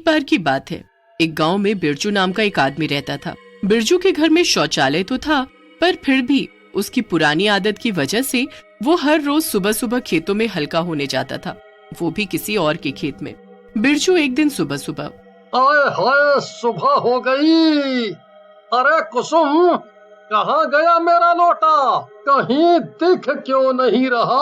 एक बार की बात है, एक गांव में बिरजू नाम का एक आदमी रहता था। बिरजू के घर में शौचालय तो था, पर फिर भी उसकी पुरानी आदत की वजह से वो हर रोज सुबह सुबह खेतों में हल्का होने जाता था, वो भी किसी और के खेत में। बिरजू एक दिन सुबह सुबह, आए हाय सुबह हो गई। अरे कुसुम, कहाँ गया मेरा लोटा? कहीं दिख क्यों नहीं रहा?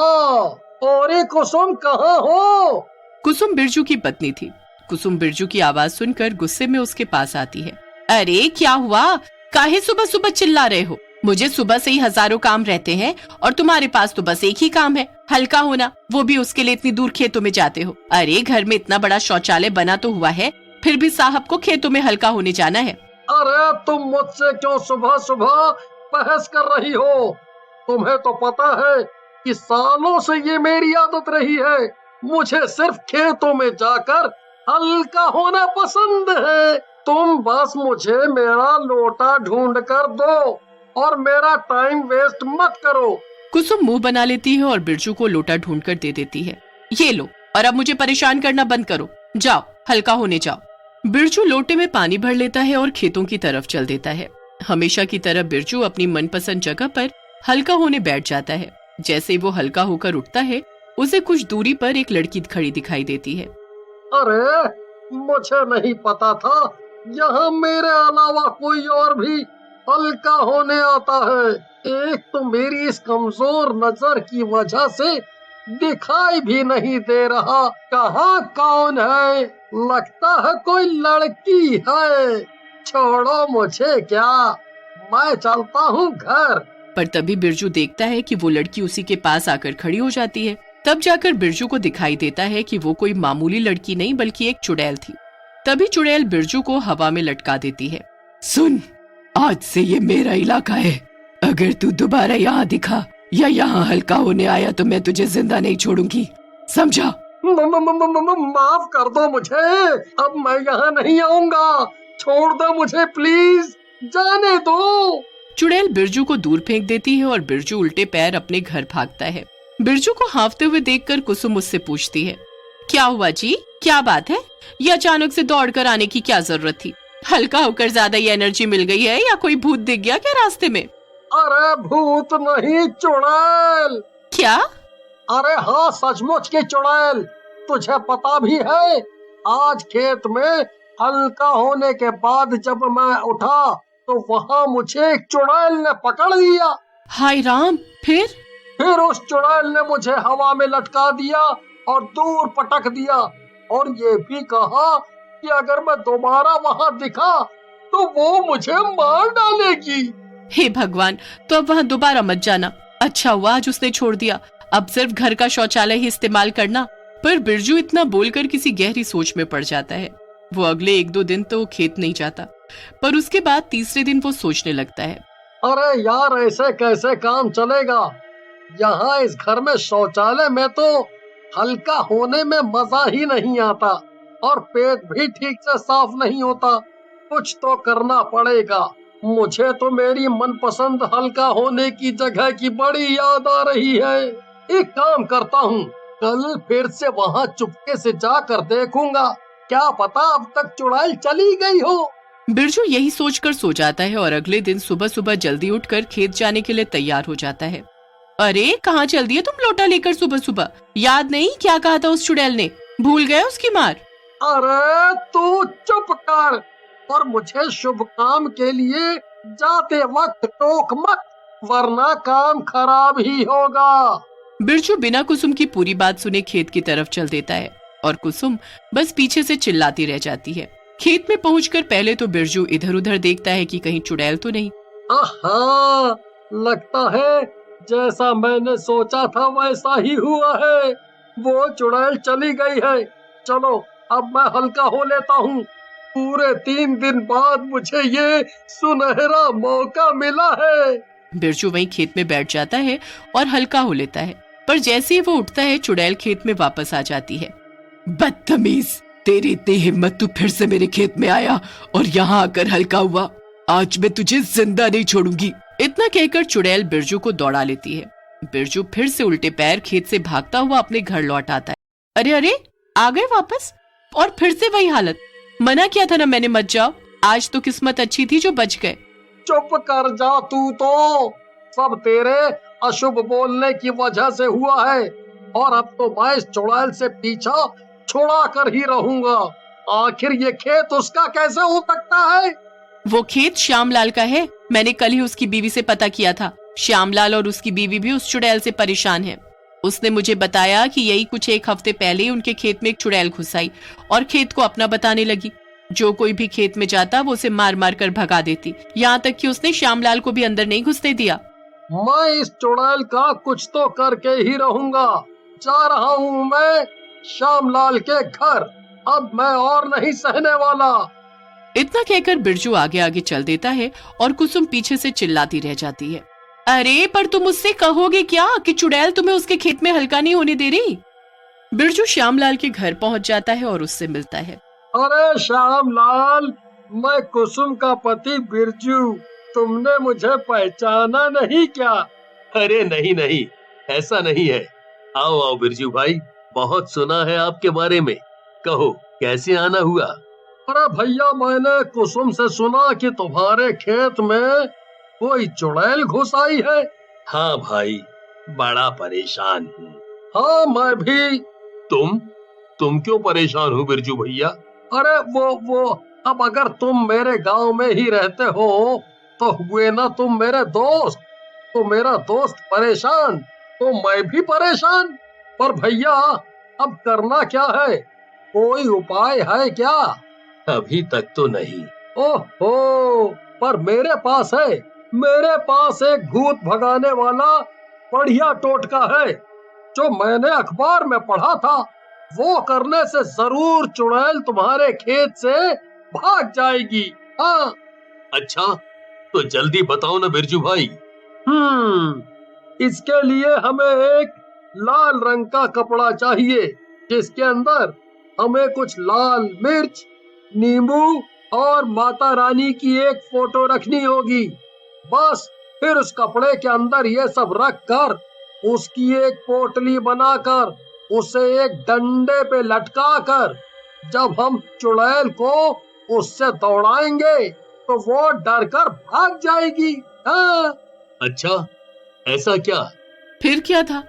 और ये कुसुम कहाँ हो? कुसुम बिरजू की पत्नी थी। कुसुम बिरजू की आवाज सुनकर गुस्से में उसके पास आती है। अरे क्या हुआ, काहे सुबह सुबह चिल्ला रहे हो? मुझे सुबह से ही हजारों काम रहते हैं और तुम्हारे पास तो बस एक ही काम है, हल्का होना, वो भी उसके लिए इतनी दूर खेतों में जाते हो। अरे घर में इतना बड़ा शौचालय बना तो हुआ है, फिर भी साहब को खेतों में हल्का होने जाना है। अरे तुम मुझसे क्यों सुबह सुबह बहस कर रही हो? तुम्हें तो पता है कि सालों से ये मेरी आदत रही है। मुझे सिर्फ खेतों में जाकर हल्का होना पसंद है। तुम बस मुझे मेरा लोटा ढूंढ कर दो और मेरा टाइम वेस्ट मत करो। कुसुम मुंह बना लेती है और बिरजू को लोटा ढूंढ कर दे देती है। ये लो, और अब मुझे परेशान करना बंद करो, जाओ हल्का होने जाओ। बिरजू लोटे में पानी भर लेता है और खेतों की तरफ चल देता है। हमेशा की तरह बिरजू अपनी मनपसंद जगह पर हल्का होने बैठ जाता है। जैसे वो हल्का होकर उठता है, उसे कुछ दूरी पर एक लड़की खड़ी दिखाई देती है। अरे मुझे नहीं पता था यहाँ मेरे अलावा कोई और भी हल्का होने आता है। एक तो मेरी इस कमजोर नजर की वजह से दिखाई भी नहीं दे रहा। कहाँ कौन है? लगता है कोई लड़की है। छोड़ो मुझे, क्या मैं चलता हूँ घर। पर तभी बिरजू देखता है कि वो लड़की उसी के पास आकर खड़ी हो जाती है। तब जाकर बिरजू को दिखाई देता है कि वो कोई मामूली लड़की नहीं बल्कि एक चुड़ैल थी। तभी चुड़ैल बिरजू को हवा में लटका देती है। सुन, आज से ये मेरा इलाका है। अगर तू दोबारा यहाँ दिखा या यहाँ हल्का होने आया तो मैं तुझे जिंदा नहीं छोड़ूंगी, समझा? माफ कर दो मुझे, अब मैं यहाँ नहीं आऊंगा। छोड़ दो मुझे प्लीज, जाने दो। चुड़ैल बिरजू को दूर फेंक देती है और बिरजू उल्टे पैर अपने घर भागता है। बिरजू को हांफते हुए देखकर कुसुम उससे पूछती है, क्या हुआ जी, क्या बात है? ये अचानक से दौड़कर आने की क्या जरूरत थी? हल्का होकर ज्यादा ही एनर्जी मिल गई है या कोई भूत दिख गया क्या रास्ते में? अरे भूत नहीं, चुड़ैल। क्या? अरे हाँ, सचमुच की चुड़ैल। तुझे पता भी है, आज खेत में हल्का होने के बाद जब मैं उठा तो वहाँ मुझे एक चुड़ैल ने पकड़ लिया। हाय राम, फिर उस चुड़ैल ने मुझे हवा में लटका दिया और दूर पटक दिया, और ये भी कहा कि अगर मैं दोबारा वहाँ दिखा तो वो मुझे मार डालेगी। हे भगवान, तो अब वहाँ दोबारा मत जाना। अच्छा हुआ आज उसने छोड़ दिया, अब सिर्फ घर का शौचालय ही इस्तेमाल करना। पर बिरजू इतना बोलकर किसी गहरी सोच में पड़ जाता है। वो अगले 1-2 दिन तो खेत नहीं जाता, पर उसके बाद तीसरे दिन वो सोचने लगता है, अरे यार, ऐसे कैसे काम चलेगा? यहाँ इस घर में शौचालय में तो हल्का होने में मजा ही नहीं आता और पेट भी ठीक से साफ नहीं होता। कुछ तो करना पड़ेगा। मुझे तो मेरी मनपसंद हल्का होने की जगह की बड़ी याद आ रही है। एक काम करता हूँ, कल फिर से वहाँ चुपके से जाकर देखूंगा, क्या पता अब तक चुड़ैल चली गई हो। बिरजू यही सोचकर सो जाता है और अगले दिन सुबह सुबह जल्दी उठकर खेत जाने के लिए तैयार हो जाता है। अरे कहाँ चल दिए तुम लोटा लेकर सुबह सुबह? याद नहीं क्या कहा था उस चुड़ैल ने? भूल गए उसकी मार? अरे तू चुप कर और मुझे शुभ काम के लिए जाते वक्त टोक मत, वरना काम खराब ही होगा। बिरजू बिना कुसुम की पूरी बात सुने खेत की तरफ चल देता है और कुसुम बस पीछे से चिल्लाती रह जाती है। खेत में पहुंचकर पहले तो बिरजू इधर उधर देखता है कि कहीं चुड़ैल तो नहीं। आहा, लगता है जैसा मैंने सोचा था वैसा ही हुआ है। वो चुड़ैल चली गई है। चलो अब मैं हल्का हो लेता हूँ। पूरे 3 दिन बाद मुझे ये सुनहरा मौका मिला है। बिरजू वहीं खेत में बैठ जाता है और हल्का हो लेता है, पर जैसे ही वो उठता है चुड़ैल खेत में वापस आ जाती है। बदतमीज, तेरी इतनी हिम्मत, तू फिर से मेरे खेत में आया और यहाँ आकर हल्का हुआ। आज मैं तुझे जिंदा नहीं छोड़ूंगी। इतना कहकर चुड़ैल बिरजू को दौड़ा लेती है। बिरजू फिर से उल्टे पैर खेत से भागता हुआ अपने घर लौट आता है। अरे अरे, आ गए वापस? और फिर से वही हालत। मना किया था ना मैंने, मत जाओ। आज तो किस्मत अच्छी थी जो बच गए। चुप कर जा तू तो, सब तेरे अशुभ बोलने की वजह से हुआ है। और अब तो मैं इस चुड़ैल से पीछा छुड़ा कर ही रहूंगा। आखिर ये खेत उसका कैसे हो सकता है? वो खेत श्यामलाल का है। मैंने कल ही उसकी बीवी से पता किया था। श्यामलाल और उसकी बीवी भी उस चुड़ैल से परेशान है। उसने मुझे बताया कि यही कुछ एक हफ्ते पहले ही उनके खेत में एक चुड़ैल घुस आई और खेत को अपना बताने लगी। जो कोई भी खेत में जाता वो उसे मार मार कर भगा देती, यहाँ तक कि उसने श्यामलाल को भी अंदर नहीं घुसने दिया। मैं इस चुड़ैल का कुछ तो करके ही रहूंगा। जा रहा हूँ मैं श्यामलाल के घर। अब मैं और नहीं सहने वाला। इतना कहकर बिरजू आगे आगे चल देता है और कुसुम पीछे से चिल्लाती रह जाती है, अरे पर तुम उससे कहोगे क्या कि चुड़ैल तुम्हें उसके खेत में हल्का नहीं होने दे रही? बिरजू श्यामलाल के घर पहुंच जाता है और उससे मिलता है। अरे श्यामलाल, मैं कुसुम का पति बिरजू। तुमने मुझे पहचाना नहीं क्या? अरे नहीं नहीं, ऐसा नहीं है। आओ आओ बिरजू भाई, बहुत सुना है आपके बारे में। कहो कैसे आना हुआ? अरे भैया, मैंने कुसुम से सुना कि तुम्हारे खेत में कोई चुड़ैल घुस आई है। हाँ भाई, बड़ा परेशान हूँ। हाँ मैं भी। तुम क्यों परेशान हो बिरजू भैया? अरे वो अब अगर तुम मेरे गांव में ही रहते हो तो हुए ना तुम मेरे दोस्त। तो मेरा दोस्त परेशान तो मैं भी परेशान। पर भैया अब करना क्या है? कोई उपाय है क्या? अभी तक तो नहीं। ओहो, पर मेरे पास है। मेरे पास एक भूत भगाने वाला बढ़िया टोटका है जो मैंने अखबार में पढ़ा था। वो करने से जरूर चुड़ैल तुम्हारे खेत से भाग जाएगी। हाँ। अच्छा, तो जल्दी बताओ ना बिरजू भाई। इसके लिए हमें एक लाल रंग का कपड़ा चाहिए जिसके अंदर हमें कुछ लाल मिर्च, नींबू और माता रानी की एक फोटो रखनी होगी। बस फिर उस कपड़े के अंदर ये सब रख कर उसकी एक पोटली बनाकर उसे एक डंडे पे लटका कर जब हम चुड़ैल को उससे दौड़ाएंगे तो वो डर कर भाग जाएगी। हाँ। अच्छा, ऐसा क्या? फिर क्या था?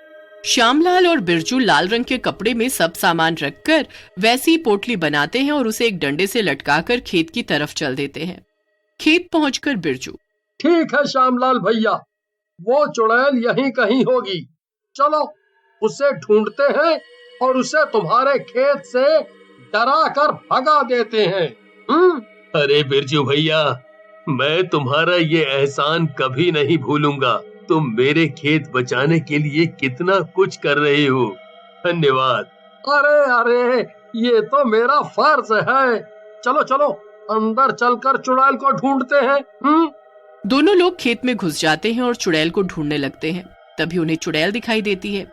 श्यामलाल और बिरजू लाल रंग के कपड़े में सब सामान रखकर वैसी पोटली बनाते हैं और उसे एक डंडे से लटकाकर खेत की तरफ चल देते हैं। खेत पहुंचकर बिरजू, ठीक है श्यामलाल भैया, वो चुड़ैल यहीं कहीं होगी। चलो उसे ढूंढते हैं और उसे तुम्हारे खेत से डरा कर भगा देते हैं। अरे बिरजू भैया, मैं तुम्हारा ये एहसान कभी नहीं भूलूंगा। तुम मेरे खेत बचाने के लिए कितना कुछ कर रहे हो। धन्यवाद। अरे ये तो मेरा फर्ज है। चलो चलो अंदर चलकर चुड़ैल को ढूंढते हैं। दोनों लोग खेत में घुस जाते हैं और चुड़ैल को ढूंढने लगते हैं। तभी उन्हें चुड़ैल दिखाई देती है।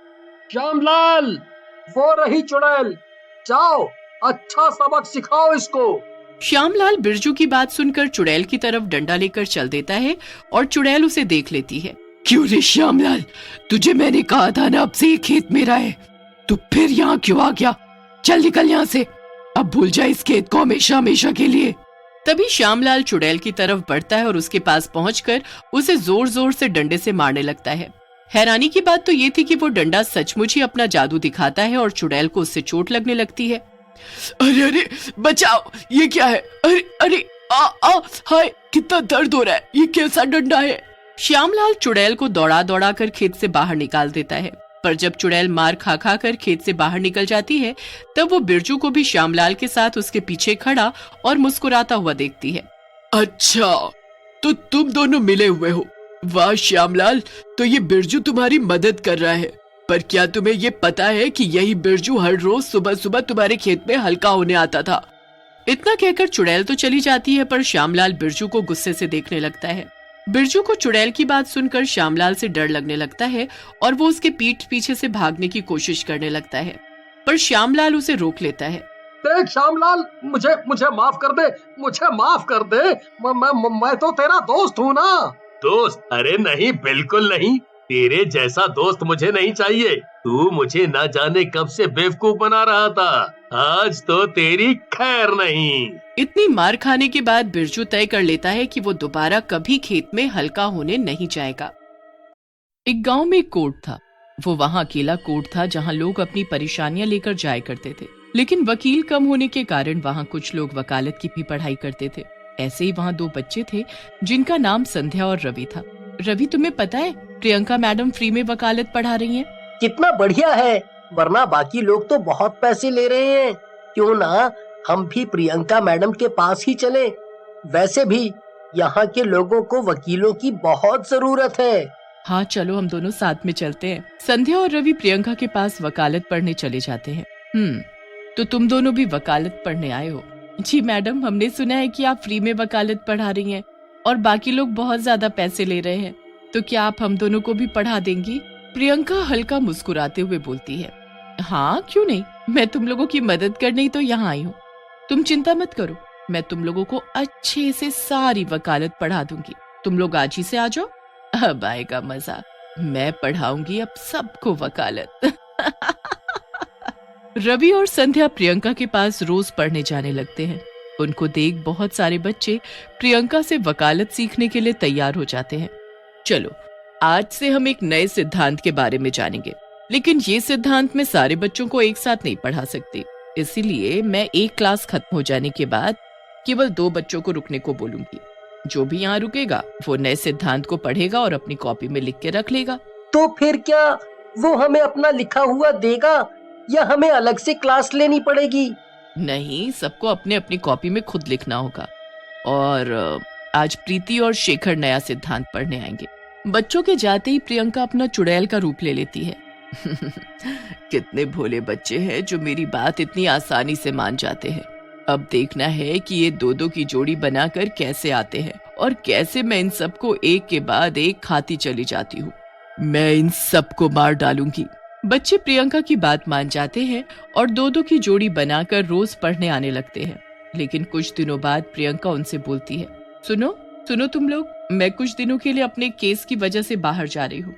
श्यामलाल, वो रही चुड़ैल। जाओ अच्छा सबक सिखाओ इसको। श्यामलाल बिरजू की बात सुनकर चुड़ैल की तरफ डंडा लेकर चल देता है और चुड़ैल उसे देख लेती है। क्यों रे श्यामलाल, तुझे मैंने कहा था ना अब से ये खेत मेरा है, तू फिर यहाँ क्यों आ गया? चल निकल यहाँ से, अब भूल जा इस खेत को हमेशा हमेशा के लिए। तभी श्यामलाल चुड़ैल की तरफ बढ़ता है और उसके पास पहुंचकर उसे जोर जोर से डंडे से मारने लगता है। हैरानी की बात तो ये थी कि वो डंडा सचमुच ही अपना जादू दिखाता है और चुड़ैल को उससे चोट लगने लगती है। अरे अरे बचाओ, ये क्या है? अरे अरे हाय, कितना दर्द हो रहा है, ये कैसा डंडा है? श्यामलाल चुड़ैल को दौड़ा दौड़ा कर खेत से बाहर निकाल देता है, पर जब चुड़ैल मार खा खा कर खेत से बाहर निकल जाती है तब वो बिरजू को भी श्यामलाल के साथ उसके पीछे खड़ा और मुस्कुराता हुआ देखती है। अच्छा, तो तुम दोनों मिले हुए हो। वाह श्यामलाल, तो ये बिरजू तुम्हारी मदद कर रहा है। पर क्या तुम्हें ये पता है कि यही बिरजू हर रोज सुबह सुबह तुम्हारे खेत में हल्का होने आता था? इतना कहकर चुड़ैल तो चली जाती है, पर श्यामलाल बिरजू को गुस्से से देखने लगता है। बिरजू को चुड़ैल की बात सुनकर श्यामलाल से डर लगने लगता है और वो उसके पीठ पीछे से भागने की कोशिश करने लगता है, पर श्यामलाल उसे रोक लेता है। देख श्यामलाल, मुझे माफ कर दे, मुझे माफ कर दे। मैं तो तेरा दोस्त हूँ ना। दोस्त? अरे नहीं, बिल्कुल नहीं। तेरे जैसा दोस्त मुझे नहीं चाहिए। तू मुझे ना जाने कब से बेवकूफ बना रहा था। आज तो तेरी खैर नहीं। इतनी मार खाने के बाद बिरजू तय कर लेता है कि वो दोबारा कभी खेत में हल्का होने नहीं जाएगा। एक गांव में एक कोर्ट था। वो वहां अकेला कोर्ट था जहां लोग अपनी परेशानियां लेकर जाया करते थे, लेकिन वकील कम होने के कारण वहां कुछ लोग वकालत की भी पढ़ाई करते थे। ऐसे ही वहां 2 बच्चे थे जिनका नाम संध्या और रवि था। रवि, तुम्हें पता है प्रियंका मैडम फ्री में वकालत पढ़ा रही हैं? कितना बढ़िया है, वरना बाकी लोग तो बहुत पैसे ले रहे हैं। क्यों ना हम भी प्रियंका मैडम के पास ही चले। वैसे भी यहाँ के लोगों को वकीलों की बहुत जरूरत है। हाँ चलो, हम दोनों साथ में चलते हैं। संध्या और रवि प्रियंका के पास वकालत पढ़ने चले जाते हैं। तो तुम दोनों भी वकालत पढ़ने आए हो? जी मैडम, हमने सुना है कि आप फ्री में वकालत पढ़ा रही हैं और बाकी लोग बहुत ज्यादा पैसे ले रहे हैं, तो क्या आप हम दोनों को भी पढ़ा देंगी? प्रियंका हल्का मुस्कुराते हुए बोलती है, हाँ क्यों नहीं, मैं तुम लोगों की मदद करने ही तो यहाँ आई हूँ। तुम चिंता मत करो, मैं तुम लोगों को अच्छे से सारी वकालत पढ़ा दूंगी। तुम लोग आज ही से आ जाओ, अब आएगा मजा। मैं पढ़ाऊंगी अब सबको वकालत। रवि और संध्या प्रियंका के पास रोज पढ़ने जाने लगते हैं। उनको देख बहुत सारे बच्चे प्रियंका से वकालत सीखने के लिए तैयार हो जाते हैं। चलो, आज से हम एक नए सिद्धांत के बारे में जानेंगे, लेकिन ये सिद्धांत मैं सारे बच्चों को एक साथ नहीं पढ़ा सकती, इसीलिए मैं एक क्लास खत्म हो जाने के बाद केवल 2 बच्चों को रुकने को बोलूंगी। जो भी यहाँ रुकेगा वो नए सिद्धांत को पढ़ेगा और अपनी कॉपी में लिख के रख लेगा। तो फिर क्या वो हमें अपना लिखा हुआ देगा या हमें अलग से क्लास लेनी पड़ेगी? नहीं, सबको अपने अपनी कॉपी में खुद लिखना होगा। और आज प्रीति और शेखर नया सिद्धांत पढ़ने आएंगे। बच्चों के जाते ही प्रियंका अपना चुड़ैल का रूप ले लेती है। कितने भोले बच्चे हैं जो मेरी बात इतनी आसानी से मान जाते हैं। अब देखना है कि ये 2-2 की जोड़ी बनाकर कैसे आते हैं और कैसे मैं इन सबको एक के बाद एक खाती चली जाती हूँ। मैं इन सबको मार डालूंगी। बच्चे प्रियंका की बात मान जाते हैं और 2-2 की जोड़ी बनाकर रोज पढ़ने आने लगते हैं। लेकिन कुछ दिनों बाद प्रियंका उनसे बोलती है, सुनो तुम लोग, मैं कुछ दिनों के लिए अपने केस की वजह से बाहर जा रही हूँ,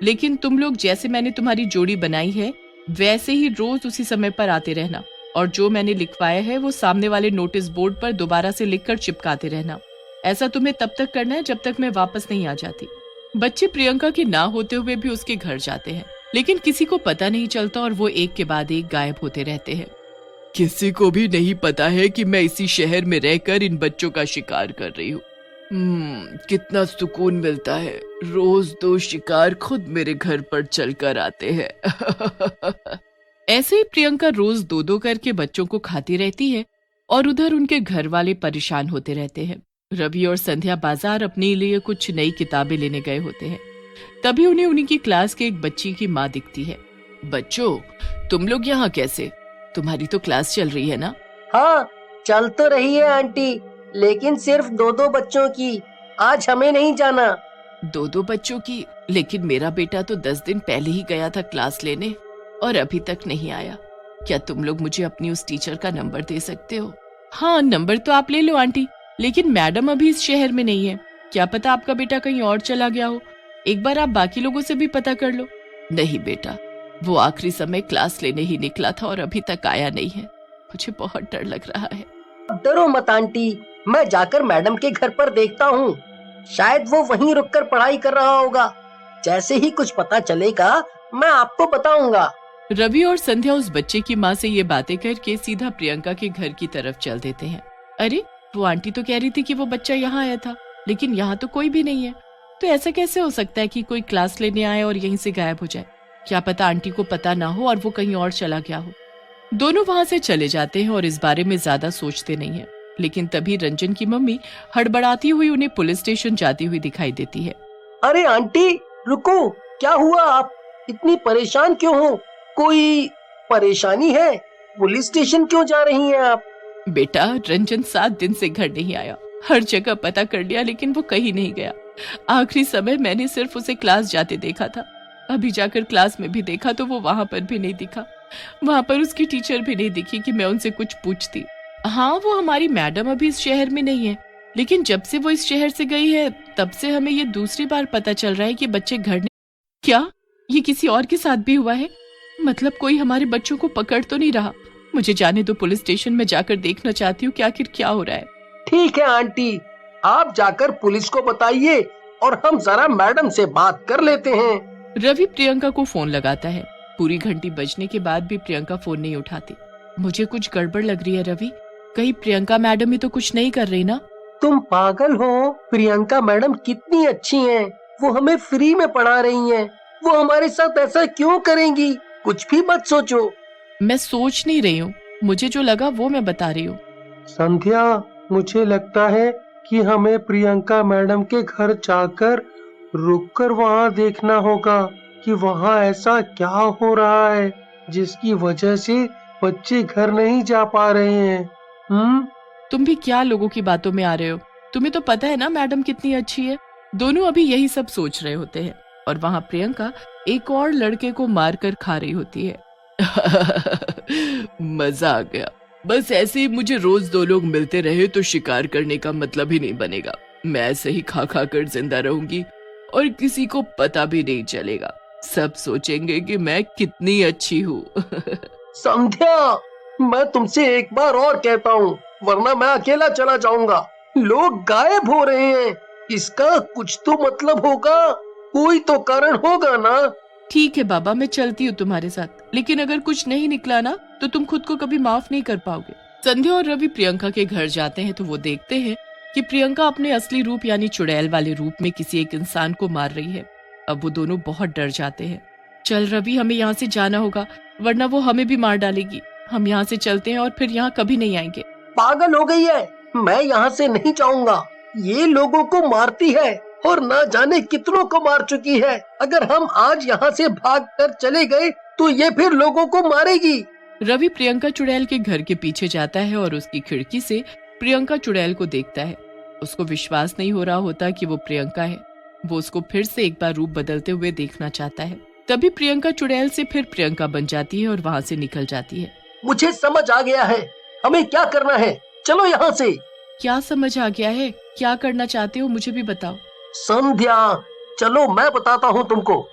लेकिन तुम लोग जैसे मैंने तुम्हारी जोड़ी बनाई है वैसे ही रोज उसी समय पर आते रहना, और जो मैंने लिखवाया है वो सामने वाले नोटिस बोर्ड पर दोबारा से लिखकर चिपकाते रहना। ऐसा तुम्हें तब तक करना है जब तक मैं वापस नहीं आ जाती। बच्चे प्रियंका के ना होते हुए भी उसके घर जाते हैं, लेकिन किसी को पता नहीं चलता और वो एक के बाद एक गायब होते रहते हैं। किसी को भी नहीं पता है कि मैं इसी शहर में रहकर इन बच्चों का शिकार कर रही हूँ। कितना सुकून मिलता है, रोज 2 शिकार खुद मेरे घर पर चलकर आते हैं। ऐसे ही प्रियंका रोज 2-2 करके बच्चों को खाती रहती है और उधर उनके घर वाले परेशान होते रहते हैं। रवि और संध्या बाजार अपने लिए कुछ नई किताबें लेने गए होते हैं। तभी उन्हें उन्हीं की क्लास के एक बच्ची की माँ दिखती है। बच्चों, तुम लोग यहाँ कैसे? तुम्हारी तो क्लास चल रही है ना? हाँ, चल तो रही है आंटी, लेकिन सिर्फ 2-2 बच्चों की। आज हमें नहीं जाना। 2-2 बच्चों की? लेकिन मेरा बेटा तो 10 दिन पहले ही गया था क्लास लेने और अभी तक नहीं आया। क्या तुम लोग मुझे अपनी उस टीचर का नंबर दे सकते हो? हाँ, नंबर तो आप ले लो आंटी, लेकिन मैडम अभी इस शहर में नहीं है। क्या पता आपका बेटा कहीं और चला गया हो। एक बार आप बाकी लोगों से भी पता कर लो। नहीं बेटा, वो आखिरी समय क्लास लेने ही निकला था और अभी तक आया नहीं है। मुझे बहुत डर लग रहा है। डरो मत आंटी, मैं जाकर मैडम के घर पर देखता हूँ। शायद वो वहीं रुककर पढ़ाई कर रहा होगा। जैसे ही कुछ पता चलेगा मैं आपको बताऊंगा। रवि और संध्या उस बच्चे की माँ से ये बातें करके सीधा प्रियंका के घर की तरफ चल देते हैं। अरे, वो आंटी तो कह रही थी कि वो बच्चा यहाँ आया था, लेकिन यहाँ तो कोई भी नहीं है। तो ऐसा कैसे हो सकता है कि कोई क्लास लेने आए और यहीं से गायब हो जाए? क्या पता आंटी को पता ना हो और वो कहीं और चला गया हो। दोनों वहाँ से चले जाते हैं और इस बारे में ज्यादा सोचते नहीं है। लेकिन तभी रंजन की मम्मी हड़बड़ाती हुई उन्हें पुलिस स्टेशन जाती हुई दिखाई देती है। अरे आंटी रुको, क्या हुआ? आप इतनी परेशान क्यों हो? कोई परेशानी है? पुलिस स्टेशन क्यों जा रही हैं आप? बेटा, रंजन 7 दिन से घर नहीं आया। हर जगह पता कर लिया लेकिन वो कहीं नहीं गया। आखिरी समय मैंने सिर्फ उसे क्लास जाते देखा था। अभी जाकर क्लास में भी देखा तो वो वहाँ पर भी नहीं दिखा। वहाँ पर उसकी टीचर भी नहीं दिखी कि मैं उनसे कुछ पूछती। हाँ, वो हमारी मैडम अभी इस शहर में नहीं है, लेकिन जब से वो इस शहर से गई है तब से हमें ये दूसरी बार पता चल रहा है कि बच्चे घर नहीं। क्या ये किसी और के साथ भी हुआ है? मतलब कोई हमारे बच्चों को पकड़ तो नहीं रहा? मुझे जाने दो, पुलिस स्टेशन में जाकर देखना चाहती हूँ कि आखिर क्या हो रहा है। ठीक है आंटी, आप जाकर पुलिस को बताइए और हम जरा मैडम से बात कर लेते हैं। रवि प्रियंका को फोन लगाता है। पूरी घंटी बजने के बाद भी प्रियंका फोन नहीं उठाती। मुझे कुछ गड़बड़ लग रही है रवि, कहीं प्रियंका मैडम ही तो कुछ नहीं कर रही ना? तुम पागल हो, प्रियंका मैडम कितनी अच्छी हैं, वो हमें फ्री में पढ़ा रही हैं, वो हमारे साथ ऐसा क्यों करेंगी? कुछ भी मत सोचो। मैं सोच नहीं रही हूँ, मुझे जो लगा वो मैं बता रही हूँ। संध्या, मुझे लगता है कि हमें प्रियंका मैडम के घर जाकर रुककर वहाँ देखना होगा कि वहाँ ऐसा क्या हो रहा है जिसकी वजह से बच्चे घर नहीं जा पा रहे हैं। तुम भी क्या लोगों की बातों में आ रहे हो? तुम्हें तो पता है ना मैडम कितनी अच्छी है। दोनों अभी यही सब सोच रहे होते हैं और वहाँ प्रियंका एक और लड़के को मार कर खा रही होती है। मजा आ गया। बस ऐसे ही मुझे रोज दो लोग मिलते रहे तो शिकार करने का मतलब ही नहीं बनेगा। मैं ऐसे ही खा खा कर जिंदा रहूंगी और किसी को पता भी नहीं चलेगा। सब सोचेंगे कि मैं कितनी अच्छी हूँ। संध्या, मैं तुमसे एक बार और कहता हूँ, वरना मैं अकेला चला जाऊंगा। लोग गायब हो रहे हैं, इसका कुछ तो मतलब होगा, कोई तो कारण होगा ना। ठीक है बाबा, मैं चलती हूँ तुम्हारे साथ, लेकिन अगर कुछ नहीं निकला ना तो तुम खुद को कभी माफ नहीं कर पाओगे। संध्या और रवि प्रियंका के घर जाते हैं तो वो देखते हैं कि प्रियंका अपने असली रूप यानी चुड़ैल वाले रूप में किसी एक इंसान को मार रही है। अब वो दोनों बहुत डर जाते हैं। चल रवि, हमें यहाँ से जाना होगा वरना वो हमें भी मार डालेगी। हम यहाँ से चलते हैं और फिर यहाँ कभी नहीं आएंगे। पागल हो गई है, मैं यहाँ से नहीं जाऊंगा। ये लोगों को मारती है और ना जाने कितनों को मार चुकी है। अगर हम आज यहाँ से भागकर चले गए तो ये फिर लोगों को मारेगी। रवि प्रियंका चुड़ैल के घर के पीछे जाता है और उसकी खिड़की से प्रियंका चुड़ैल को देखता है। उसको विश्वास नहीं हो रहा होता कि वो प्रियंका है। वो उसको फिर से एक बार रूप बदलते हुए देखना चाहता है। तभी प्रियंका चुड़ैल से फिर प्रियंका बन जाती है और वहाँ से निकल जाती है। मुझे समझ आ गया है हमें क्या करना है, चलो यहाँ से। क्या समझ आ गया है? क्या करना चाहते हो मुझे भी बताओ। संध्या, चलो मैं बताता हूँ तुमको।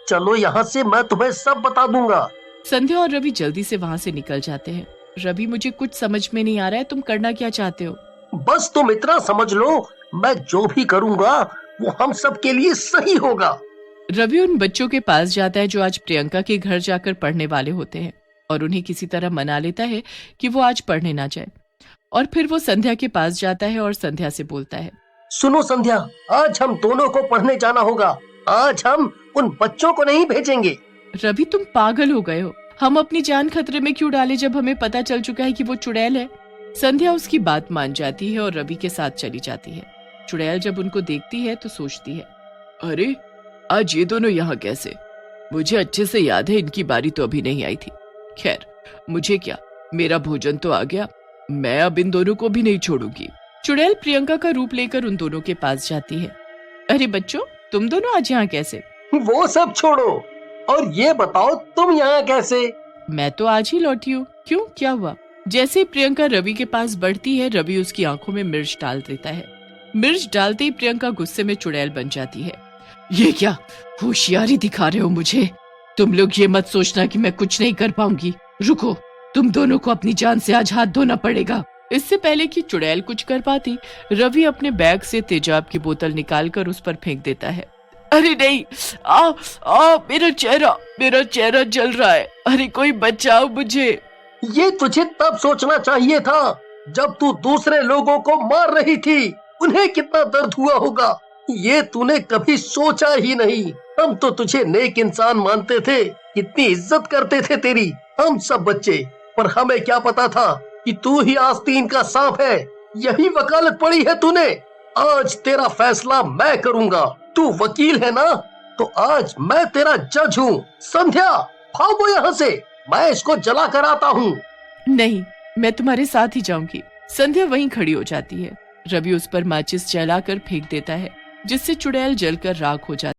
चलो यहाँ से, मैं तुम्हें सब बता दूंगा। संध्या और रवि जल्दी से वहाँ से निकल जाते हैं। रवि, मुझे कुछ समझ में नहीं आ रहा है, तुम करना क्या चाहते हो? बस तुम इतना समझ लो, मैं जो भी करूँगा वो हम सब के लिए सही होगा। रवि उन बच्चों के पास जाता है जो आज प्रियंका के घर जाकर पढ़ने वाले होते हैं और उन्हें किसी तरह मना लेता है कि वो आज पढ़ने ना जाए। और फिर वो संध्या के पास जाता है और संध्या से बोलता है, सुनो संध्या, आज हम दोनों को पढ़ने जाना होगा। आज हम उन बच्चों को नहीं भेजेंगे। रवि, तुम पागल हो गए हो। हम अपनी जान खतरे में क्यों डाले जब हमें पता चल चुका है कि वो चुड़ैल है। संध्या उसकी बात मान जाती है और रवि के साथ चली जाती है। चुड़ैल जब उनको देखती है तो सोचती है, अरे आज ये दोनों यहाँ कैसे? मुझे अच्छे से याद है इनकी बारी तो अभी नहीं आई थी। खैर, मुझे क्या, मेरा भोजन तो आ गया, मैं अब इन दोनों को भी नहीं छोड़ूंगी। चुड़ैल प्रियंका का रूप लेकर उन दोनों के पास जाती है। अरे बच्चों, तुम दोनों आज यहाँ कैसे? वो सब छोड़ो और ये बताओ तुम यहाँ कैसे? मैं तो आज ही लौटी हूँ। क्यों, क्या हुआ? जैसे ही प्रियंका रवि के पास बढ़ती है, रवि उसकी आंखों में मिर्च डाल देता है। मिर्च डालते ही प्रियंका गुस्से में चुड़ैल बन जाती है। ये क्या होशियारी दिखा रहे हो मुझे? तुम लोग ये मत सोचना कि मैं कुछ नहीं कर पाऊंगी। रुको, तुम दोनों को अपनी जान से आज हाथ धोना पड़ेगा। इससे पहले कि चुड़ैल कुछ कर पाती, रवि अपने बैग से तेजाब की बोतल निकालकर उस पर फेंक देता है। अरे नहीं, मेरा चेहरा जल रहा है। अरे कोई बचाओ मुझे। ये तुझे तब सोचना चाहिए था जब तू दूसरे लोगों को मार रही थी। उन्हें कितना दर्द हुआ होगा, ये तूने कभी सोचा ही नहीं। हम तो तुझे नेक इंसान मानते थे, कितनी इज्जत करते थे तेरी हम सब बच्चे, पर हमें क्या पता था कि तू ही आस्तीन का सांप है। यही वकालत पड़ी है तूने। आज तेरा फैसला मैं करूंगा। तू वकील है ना, तो आज मैं तेरा जज हूँ। संध्या, भागो यहाँ से, मैं इसको जला कर आता हूँ। नहीं, मैं तुम्हारे साथ ही जाऊंगी। संध्या वहीं खड़ी हो जाती है। रवि उस पर माचिस जलाकर फेंक देता है, जिससे चुड़ैल जलकर राख हो जाती है।